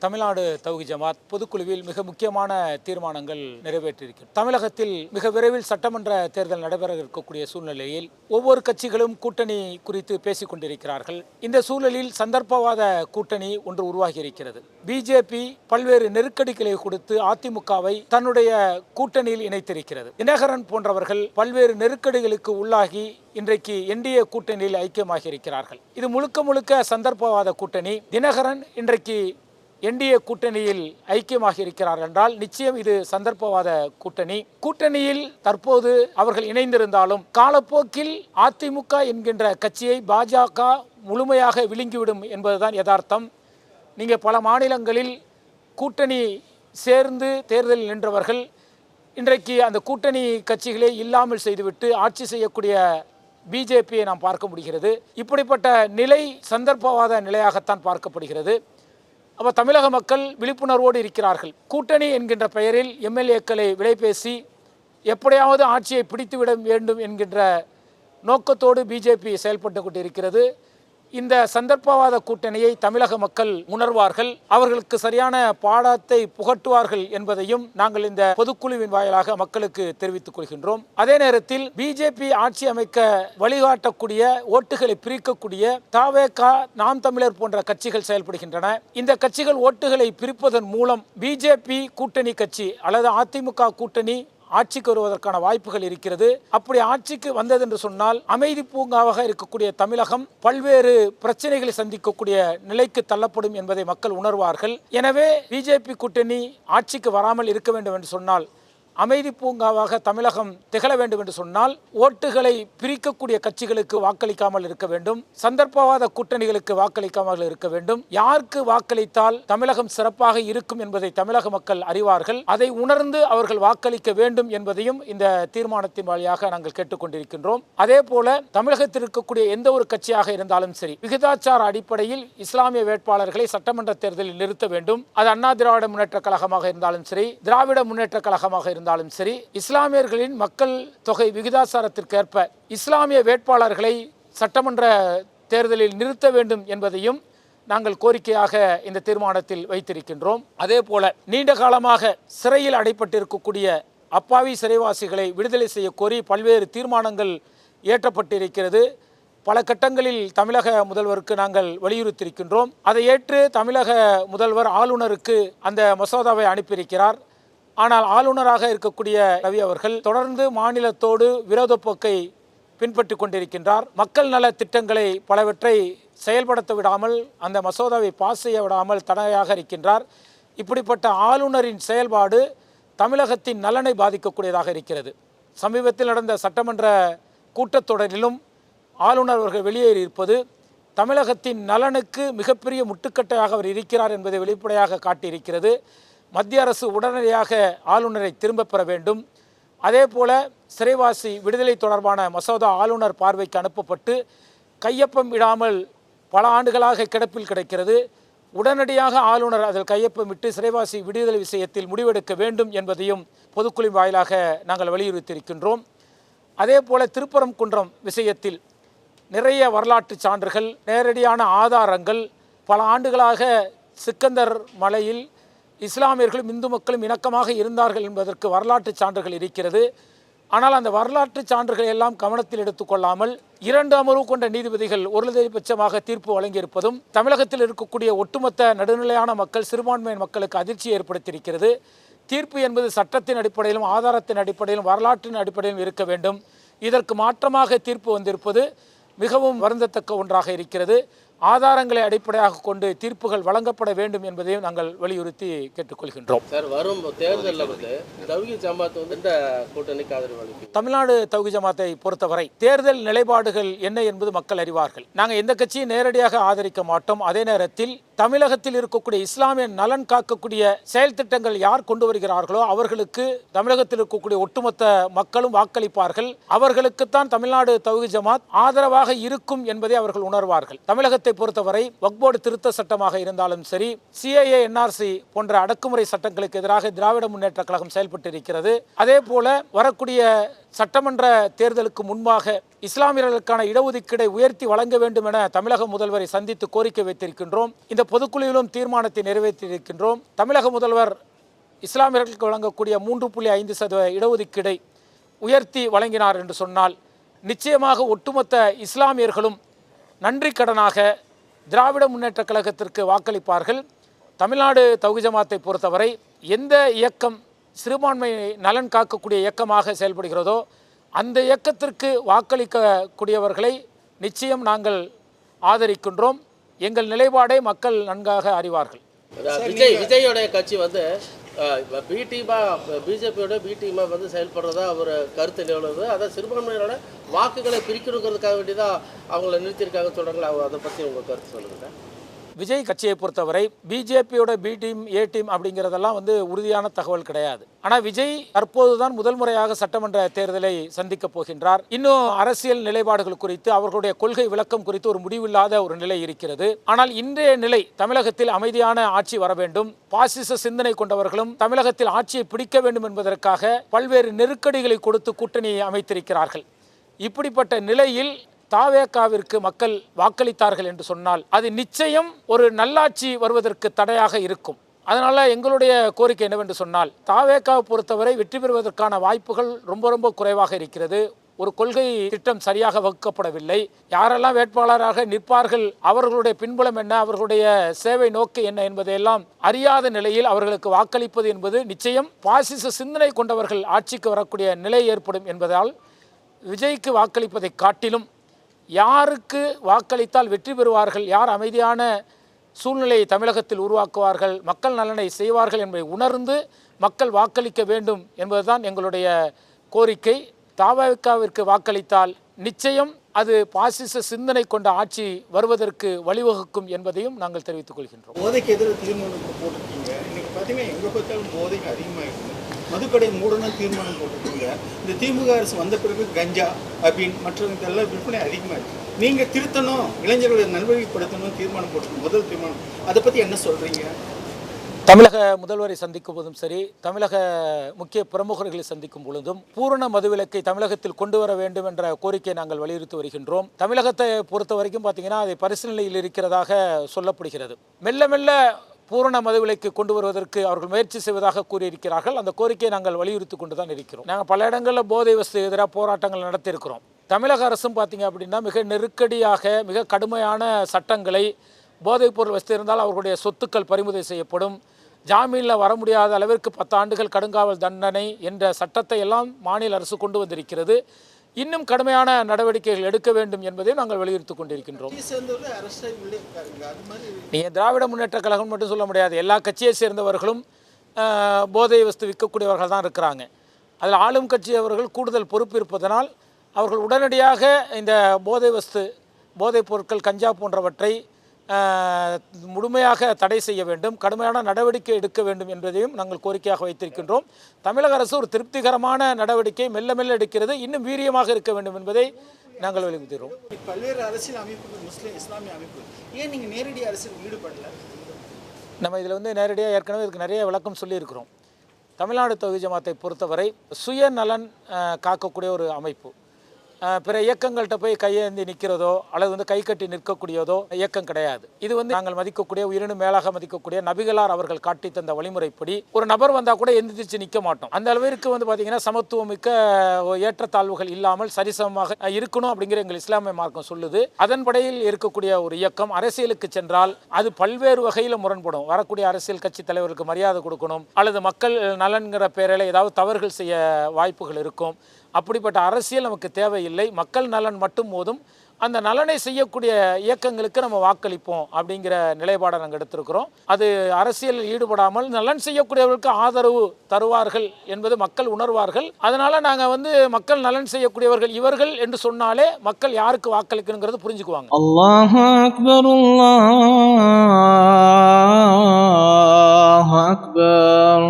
தமிழ்நாடு தௌஹீத் ஜமாத் பொதுக்குழுவில் மிக முக்கியமான தீர்மானங்கள் நிறைவேற்றியிருக்கிறது. தமிழகத்தில் மிக விரைவில் சட்டமன்ற தேர்தல் நடைபெற இருக்கக்கூடிய சூழ்நிலையில் ஒவ்வொரு கட்சிகளும் கூட்டணி குறித்து பேசிக் கொண்டிருக்கிறார்கள். இந்த சூழலில் சந்தர்ப்பவாத கூட்டணி ஒன்று உருவாகி இருக்கிறது. பிஜேபி பல்வேறு நெருக்கடிகளை கொடுத்து அதிமுகவை தன்னுடைய கூட்டணியில் இணைத்திருக்கிறது. தினகரன் போன்றவர்கள் பல்வேறு நெருக்கடிகளுக்கு உள்ளாகி இன்றைக்கு என்டிஏ கூட்டணியில் ஐக்கியமாகி இருக்கிறார்கள். இது முழுக்க முழுக்க சந்தர்ப்பவாத கூட்டணி. தினகரன் இன்றைக்கு என்டிஏ கூட்டணியில் ஐக்கியமாகி இருக்கிறார் என்றால் நிச்சயம் இது சந்தர்ப்பவாத கூட்டணி. கூட்டணியில் தற்போது அவர்கள் இணைந்திருந்தாலும் காலப்போக்கில் அதிமுக என்கின்ற கட்சியை பாஜக முழுமையாக விழுங்கிவிடும் என்பதுதான் யதார்த்தம். நீங்கள் பல மாநிலங்களில் கூட்டணி சேர்ந்து தேர்தலில் நின்றவர்கள் இன்றைக்கு அந்த கூட்டணி கட்சிகளை இல்லாமல் செய்துவிட்டு ஆட்சி செய்யக்கூடிய பிஜேபியை நாம் பார்க்க முடிகிறது. இப்படிப்பட்ட நிலை சந்தர்ப்பவாத நிலையாகத்தான் பார்க்கப்படுகிறது. அப்போ தமிழக மக்கள் விழிப்புணர்வோடு இருக்கிறார்கள். கூட்டணி என்கின்ற பெயரில் எம்எல்ஏக்களை விலைபேசி எப்படியாவது ஆட்சியை பிடித்துவிட வேண்டும் என்கின்ற நோக்கத்தோடு பிஜேபி செயல்பட்டு கொண்டிருக்கிறது. இந்த சந்தர்ப்பவாத கூட்டணியை தமிழக மக்கள் உணர்வார்கள், அவர்களுக்கு சரியான பாடத்தை புகட்டுவார்கள் என்பதையும் நாங்கள் இந்த பொதுக்குழுவின் வாயிலாக மக்களுக்கு தெரிவித்துக் கொள்கின்றோம். அதே நேரத்தில் பிஜேபி ஆட்சி அமைக்க வழிகாட்டக்கூடிய ஓட்டுகளை பிரிக்கக்கூடிய தவேக, நாம் தமிழர் போன்ற கட்சிகள் செயல்படுகின்றன. இந்த கட்சிகள் ஓட்டுகளை பிரிப்பதன் மூலம் பிஜேபி கூட்டணி கட்சி அல்லது அதிமுக கூட்டணி ஆட்சிக்கு வருவதற்கான வாய்ப்புகள் இருக்கிறது. அப்படி ஆட்சிக்கு வந்தது என்று சொன்னால் அமைதி பூங்காவாக இருக்கக்கூடிய தமிழகம் பல்வேறு பிரச்சனைகளை சந்திக்கக்கூடிய நிலைக்கு தள்ளப்படும் என்பதை மக்கள் உணர்வார்கள். எனவே பிஜேபி கூட்டணி ஆட்சிக்கு வராமல் இருக்க வேண்டும் என்று சொன்னால், அமைதி பூங்காவாக தமிழகம் திகழ வேண்டும் என்று சொன்னால் ஓட்டுகளை பிரிக்கக்கூடிய கட்சிகளுக்கு வாக்களிக்காமல் இருக்க வேண்டும், சந்தர்ப்பவாத கூட்டணிகளுக்கு வாக்களிக்காமல் இருக்க வேண்டும். யாருக்கு வாக்களித்தால் தமிழகம் சிறப்பாக இருக்கும் என்பதை தமிழக மக்கள் அறிவார்கள். அதை உணர்ந்து அவர்கள் வாக்களிக்க வேண்டும் என்பதையும் இந்த தீர்மானத்தின் வழியாக நாங்கள் கேட்டுக்கொண்டிருக்கின்றோம். அதே போல தமிழகத்தில் இருக்கக்கூடிய எந்த ஒரு கட்சியாக இருந்தாலும் சரி, விகிதாச்சார அடிப்படையில் இஸ்லாமிய வேட்பாளர்களை சட்டமன்ற தேர்தலில் நிறுத்த வேண்டும். அது அண்ணா திராவிட முன்னேற்ற கழகமாக இருந்தாலும் சரி, திராவிட முன்னேற்ற கழகமாக இருந்தாலும் சரி, இஸ்லாமியர்களின் மக்கள் தொகை விகிதாசாரத்திற்கேற்ப இஸ்லாமிய வேட்பாளர்களை சட்டமன்ற தேர்தலில் நிறுத்த வேண்டும் என்பதையும் நாங்கள் கோரிக்கையாக இந்த தீர்மானத்தில் வைத்திருக்கின்றோம். அதே போல நீண்ட காலமாக சிறையில் அடைப்பட்டிருக்கக்கூடிய அப்பாவி சிறைவாசிகளை விடுதலை செய்ய கோரி பல்வேறு தீர்மானங்கள் இயற்றப்பட்டிருக்கிறது. பல கட்டங்களில் தமிழக முதல்வருக்கு நாங்கள் வலியுறுத்தியிருக்கின்றோம். அதை ஏற்று தமிழக முதல்வர் ஆளுநருக்கு அந்த மசோதாவை அனுப்பியிருக்கிறார். ஆனால் ஆளுநராக இருக்கக்கூடிய ரவி அவர்கள் தொடர்ந்து மாநிலத்தோடு விரோத போக்கை பின்பற்றி கொண்டிருக்கின்றார். மக்கள் நல திட்டங்களை பலவற்றை செயல்படுத்த விடாமல், அந்த மசோதாவை பாஸ் செய்ய விடாமல் தடையாக இருக்கின்றார். இப்படிப்பட்ட ஆளுநரின் செயல்பாடு தமிழகத்தின் நலனை பாதிக்கக்கூடியதாக இருக்கிறது. சமீபத்தில் நடந்த சட்டமன்ற கூட்டத்தொடரிலும் ஆளுநர் அவர்கள் வெளியேறி இருப்பது தமிழகத்தின் நலனுக்கு மிகப்பெரிய முட்டுக்கட்டையாக அவர் இருக்கிறார் என்பதை வெளிப்படையாக காட்டியிருக்கிறது. மத்திய அரசு உடனடியாக ஆளுநரை திரும்ப பெற வேண்டும். அதே போல சிறைவாசி விடுதலை தொடர்பான மசோதா ஆளுநர் பார்வைக்கு அனுப்பப்பட்டு கையொப்பம் இடாமல் பல ஆண்டுகளாக கிடப்பில் கிடக்கிறது. உடனடியாக ஆளுநர் அதில் கையொப்பமிட்டு சிறைவாசி விடுதலை விஷயத்தில் முடிவெடுக்க வேண்டும் என்பதையும் பொதுக்குழு வாயிலாக நாங்கள் வலியுறுத்தியிருக்கின்றோம். அதே போல திருப்பரங்குன்றம் விஷயத்தில் நிறைய வரலாற்று சான்றுகள், நேரடியான ஆதாரங்கள், பல ஆண்டுகளாக சிக்கந்தர் மலையில் இஸ்லாமியர்களும் இந்து மக்களும் இணக்கமாக இருந்தார்கள் என்பதற்கு வரலாற்று சான்றுகள் இருக்கிறது. ஆனால் அந்த வரலாற்று சான்றுகளை எல்லாம் கவனத்தில் எடுத்துக்கொள்ளாமல் 2 அமர்வு கொண்ட நீதிபதிகள் ஒருதலைபட்சமாக தீர்ப்பு வழங்கியிருப்பதும் தமிழகத்தில் இருக்கக்கூடிய ஒட்டுமொத்த நடுநிலையான மக்கள், சிறுபான்மையின் மக்களுக்கு அதிர்ச்சியை ஏற்படுத்தியிருக்கிறது. தீர்ப்பு என்பது சட்டத்தின் அடிப்படையிலும் ஆதாரத்தின் அடிப்படையிலும் வரலாற்றின் அடிப்படையிலும் இருக்க வேண்டும். இதற்கு மாற்றமாக தீர்ப்பு வந்திருப்பது மிகவும் வருந்தத்தக்க ஒன்றாக இருக்கிறது. ஆதாரங்களை அடிப்படையாக கொண்டு தீர்ப்புகள் வழங்கப்பட வேண்டும் என்பதையும் நாங்கள் வலியுறுத்தி கேட்டுக்கொள்கின்றோம். சார், வரும் தேர்தலில் தௌஹீத் ஜமாத் இந்த கூட்டணிக்கு ஆதரவு அளிக்கும். தமிழ்நாடு தௌஹீத் ஜமாத்தை பொறுத்தவரை தேர்தல் நிலைப்பாடுகள் என்ன என்பது மக்கள் அறிவார்கள். நாங்கள் எந்த கட்சியும் நேரடியாக ஆதரிக்க மாட்டோம். அதே நேரத்தில் தமிழகத்தில் இருக்கக்கூடிய இஸ்லாமிய நலன் காக்கக்கூடிய செயல் திட்டங்கள் யார் கொண்டு வருகிறார்களோ அவர்களுக்கு தமிழகத்தில் இருக்கக்கூடிய ஒட்டுமொத்த மக்களும் வாக்களிப்பார்கள். அவர்களுக்குத்தான் தமிழ்நாடு தௌஹீத் ஜமாத் ஆதரவாக இருக்கும் என்பதை அவர்கள் உணர்வார்கள். தமிழகத்தை தமிழகத்தை பொறுத்தவரை வக்ஃப் போர்டு திருத்த சட்டமாக இருந்தாலும் சரி, CAA NRC போன்ற அடக்குமுறை சட்டங்களுக்கு எதிராக திராவிட முன்னேற்ற கழகம் செயல்பட்டு இருக்கிறது. அதே போல வரக்கூடிய சட்டமன்ற தேர்தலுக்கு முன்பாக இஸ்லாமியர்களுக்கான இடஒதுக்கீடை உயர்த்தி வழங்க வேண்டும் என தமிழக முதல்வரை சந்தித்து கோரிக்கை வைத்திருக்கின்றோம். இந்த பொதுக்குழுவிலும் தீர்மானத்தை நிறைவேற்றியிருக்கின்றோம். தமிழக முதல்வர் இஸ்லாமியர்களுக்கு வழங்கக்கூடிய 3.5% இடஒதுக்கீடை உயர்த்தி வழங்கினார் என்று சொன்னால் நிச்சயமாக ஒட்டுமொத்த இஸ்லாமியர்களும் நன்றி கடனாக திராவிட முன்னேற்ற கழகத்திற்கு வாக்களிப்பார்கள். தமிழ்நாடு தௌஹீத் ஜமாத்தை பொறுத்தவரை எந்த இயக்கம் சிறுபான்மை நலன் காக்கக்கூடிய இயக்கமாக செயல்படுகிறதோ அந்த இயக்கத்திற்கு வாக்களிக்கக்கூடியவர்களை நிச்சயம் நாங்கள் ஆதரிக்கின்றோம். எங்கள் நிலைப்பாடை மக்கள் நன்காக அறிவார்கள். விஜயோடைய கட்சி வந்து பிஜேபியோட பி டீமா வந்து செயல்படுறதா ஒரு கருத்து நிலவுது. அதை சிறுபான்மையினரோட வாக்குகளை பிரிக்கணுங்கிறதுக்காக வேண்டிதான் அவங்கள நிறுத்தியிருக்காங்க சொல்றாங்களா? அதை பற்றி உங்கள் கருத்து சொல்லுங்க. விஜய் கட்சியை பொறுத்தவரை பிஜேபியோட பி டீம் ஏ டீம் அப்படிங்கிறதெல்லாம் உறுதியான தகவல் கிடையாது. ஆனால் விஜய் தற்போதுதான் முதல் முறையாக சட்டமன்ற தேர்தலை சந்திக்க போகின்றார். இன்னும் அரசியல் நிலைப்பாடுகள் குறித்து அவர்களுடைய கொள்கை விளக்கம் குறித்து ஒரு முடிவில்லாத ஒரு நிலை இருக்கிறது. ஆனால் இன்றைய நிலை தமிழகத்தில் அமைதியான ஆட்சி வர வேண்டும், பாசிச சிந்தனை கொண்டவர்களும் தமிழகத்தில் ஆட்சியை பிடிக்க வேண்டும் என்பதற்காக பல்வேறு நெருக்கடிகளை கொடுத்து கூட்டணியை அமைத்திருக்கிறார்கள். இப்படிப்பட்ட நிலையில் தாவேகாவிற்கு மக்கள் வாக்களித்தார்கள் என்று சொன்னால் அது நிச்சயம் ஒரு நல்லாட்சி வருவதற்கு தடையாக இருக்கும். அதனால எங்களுடைய கோரிக்கை என்னவென்று சொன்னால், தாவேகாவை பொறுத்தவரை வெற்றி பெறுவதற்கான வாய்ப்புகள் ரொம்ப குறைவாக இருக்கிறது. ஒரு கொள்கை திட்டம் சரியாக வகுக்கப்படவில்லை. யாரெல்லாம் வேட்பாளராக நிற்பார்கள், அவர்களுடைய பின்புலம் என்ன, அவர்களுடைய சேவை நோக்கு என்ன என்பதையெல்லாம் அறியாத நிலையில் அவர்களுக்கு வாக்களிப்பது என்பது நிச்சயம் பாசிச சிந்தனை கொண்டவர்கள் ஆட்சிக்கு வரக்கூடிய நிலை ஏற்படும் என்பதால் விஜய்க்கு வாக்களிப்பதை காட்டிலும் யாருக்கு வாக்களித்தால் வெற்றி பெறுவார்கள், யார் அமைதியான சூழ்நிலையை தமிழகத்தில் உருவாக்குவார்கள், மக்கள் நலனை செய்வார்கள் என்பதை உணர்ந்து மக்கள் வாக்களிக்க வேண்டும் என்பதுதான் எங்களுடைய கோரிக்கை. தாவேகாவிற்கு வாக்களித்தால் நிச்சயம் அது பாசிச சிந்தனை கொண்ட ஆட்சி வருவதற்கு வழிவகுக்கும் என்பதையும் நாங்கள் தெரிவித்துக் கொள்கின்றோம். போதைக்கு எதிராக தீர்மானம் போட்டிருக்கீங்க. இன்னைக்கு பார்த்தீங்கன்னா எங்கே பார்த்தாலும் போதைக்கு அதிகமாகிருக்கு. மதுக்கடை மூடணும் தீர்மானம் போட்டிருக்கீங்க. இந்த திமுக அரசு வந்த பிறகு கஞ்சா அப்படின்னு மற்றவங்க விற்பனை அதிகமாகிருக்கு. நீங்கள் திருத்தணும், இளைஞர்களை நல்வழிப்படுத்தணும் தீர்மானம் போட்டிருக்கீங்க, முதல் தீர்மானம். அதை பற்றி என்ன சொல்கிறீங்க? தமிழக முதல்வரை சந்திக்கும் போதும் சரி, தமிழக முக்கிய பிரமுகர்களை சந்திக்கும் பொழுதும் பூரண மதுவிலக்கை தமிழகத்தில் கொண்டு வர வேண்டும் என்ற கோரிக்கையை நாங்கள் வலியுறுத்தி வருகின்றோம். தமிழகத்தை பொறுத்த வரைக்கும் பார்த்தீங்கன்னா அது பரிசீலனையில் இருக்கிறதாக சொல்லப்படுகிறது. மெல்ல மெல்ல பூரண மதுவிலக்கு கொண்டு வருவதற்கு அவர்கள் முயற்சி செய்வதாக கூறியிருக்கிறார்கள். அந்த கோரிக்கையை நாங்கள் வலியுறுத்தி கொண்டு தான் இருக்கிறோம். நாங்கள் பல இடங்களில் போதை வஸ்து எதிராக போராட்டங்கள் நடத்தியிருக்கிறோம். தமிழக அரசும் பார்த்தீங்க அப்படின்னா மிக நெருக்கடியாக மிக கடுமையான சட்டங்களை, போதைப் பொருள் வஸ்து இருந்தால் அவர்களுடைய சொத்துக்கள் பறிமுதல் செய்யப்படும், ஜாமீனில் வர முடியாத அளவிற்கு 10 ஆண்டுகள் கடுங்காவல் தண்டனை என்ற சட்டத்தை எல்லாம் மாநில அரசு கொண்டு வந்திருக்கிறது. இன்னும் கடுமையான நடவடிக்கைகள் எடுக்க வேண்டும் என்பதை நாங்கள் வலியுறுத்தி கொண்டிருக்கின்றோம். நீங்கள் திராவிட முன்னேற்ற கழகம் மட்டும் சொல்ல முடியாது, எல்லா கட்சியை சேர்ந்தவர்களும் போதை வஸ்து விற்கக்கூடியவர்கள் தான் இருக்கிறாங்க. அதில் ஆளும் கட்சி அவர்கள் கூடுதல் பொறுப்பு இருப்பதனால் அவர்கள் உடனடியாக இந்த போதைப் பொருட்கள் கஞ்சா போன்றவற்றை முழுமையாக தடை செய்ய வேண்டும், கடுமையான நடவடிக்கை எடுக்க வேண்டும் என்பதையும் நாங்கள் கோரிக்கையாக வைத்திருக்கின்றோம். தமிழக அரசு ஒரு திருப்திகரமான நடவடிக்கை மெல்ல மெல்ல எடுக்கிறது, இன்னும் வீரியமாக இருக்க வேண்டும் என்பதை நாங்கள் வலியுறுத்துகிறோம். பல்வேறு அரசியல் அமைப்புகள், முஸ்லீம் இஸ்லாமிய அமைப்பு, ஏன் நீங்கள் நேரடி அரசியல் ஈடுபடல? நம்ம இதில் நேரடியாக ஏற்கனவே இதுக்கு நிறைய விளக்கம் சொல்லியிருக்கிறோம். தமிழ்நாடு தௌஹீத் ஜமாத்தை பொறுத்தவரை சுயநலன் காக்கக்கூடிய ஒரு அமைப்பு. பிற இயக்கங்கள்கிட்ட போய் கையேந்தி நிற்கிறதோ அல்லது கை கட்டி நிற்கக்கூடியதோ இயக்கம் கிடையாது. இது நாங்கள் மதிக்கக்கூடிய, உயிரினும் மேலாக மதிக்கக்கூடிய நபிகளார் அவர்கள் காட்டி தந்த வழிமுறைப்படி ஒரு நபர் வந்தால் கூட எந்திரிச்சு நிற்க மாட்டோம். அந்த அளவிற்கு பார்த்தீங்கன்னா சமத்துவம் மிக்க ஏற்றத்தாழ்வுகள் இல்லாமல் சரிசமமாக இருக்கணும் அப்படிங்கிற எங்கள் இஸ்லாமிய மார்க்கம் சொல்லுது. அதன்படியில் இருக்கக்கூடிய ஒரு இயக்கம் அரசியலுக்கு சென்றால் அது பல்வேறு வகையில் முரண்படும். வரக்கூடிய அரசியல் கட்சி தலைவருக்கு மரியாதை கொடுக்கணும் அல்லது மக்கள் நலன்கிற பேரில் ஏதாவது தவறுகள் செய்ய வாய்ப்புகள் இருக்கும். அப்படிப்பட்ட அரசியல் நமக்கு தேவையில்லை. மக்கள் நலன் மட்டும் போதும். அந்த நலனை செய்யக்கூடிய இயக்கங்களுக்கு நம்ம வாக்களிப்போம் அப்படிங்கிற நிலைப்பாடை நாங்கள் எடுத்திருக்கிறோம். அது அரசியலில் ஈடுபடாமல் நலன் செய்யக்கூடியவர்களுக்கு ஆதரவு தருவார்கள் என்பது மக்கள் உணர்வார்கள். அதனால நாங்கள் மக்கள் நலன் செய்யக்கூடியவர்கள் இவர்கள் என்று சொன்னாலே மக்கள் யாருக்கு வாக்களிக்கணுங்கிறது புரிஞ்சுக்குவாங்க. அல்லாஹு அக்பர், அல்லாஹு அக்பர்.